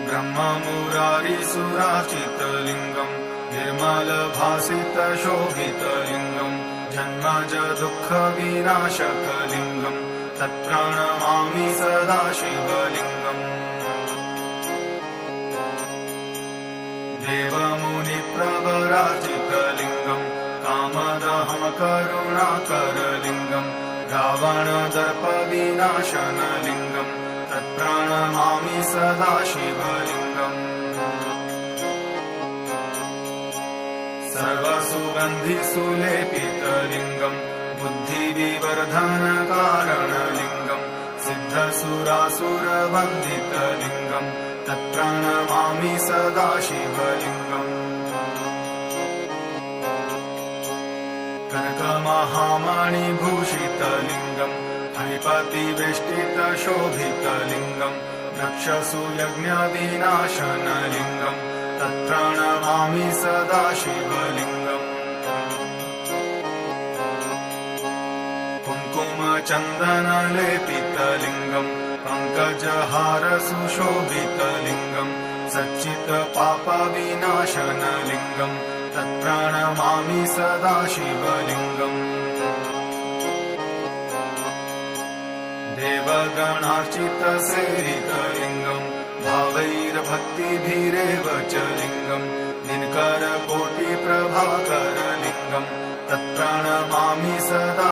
ब्रह्ममुरारिसुरार्चितलिङ्गम् निर्मलभासितशोभितलिङ्गम् जन्मज दुःखविनाशकलिङ्गम् तत्प्रणमामि सदा शिवलिङ्गम् देवमुनिप्रवरार्चितलिङ्गम् कामदहं करुणाकरलिङ्गम् रावणदर्पविनाशनलिङ्गम् तत्प्रणमामि सदा शिवलिङ्गम् सर्वसुगन्धिसुलेपितलिङ्गम् बुद्धिविवर्धनकारणलिङ्गम् सिद्धसुरासुरवन्दितलिङ्गम् तत्प्रणमामि सदा शिवलिङ्गम् कनकमहामणिभूषितलिङ्गम् फणिपतिवेष्टितशोभितलिङ्गम् दक्षसूयज्ञविनाशनलिङ्गम् तत्प्रणमामि सदा शिवलिङ्गम् कुङ्कुमचन्दनलेपितलिङ्गम् पङ्कजहारसुशोभितलिङ्गम् सच्चित्पापविनाशनलिङ्गम् तत्प्रणमामि सदा शिवलिङ्गम् देवगणार्चितसेवितलिङ्गम् भावैर्भक्तिभिरेव च लिङ्गम् दिनकरकोटिप्रभाकरलिङ्गम् तत्प्रणमामि सदा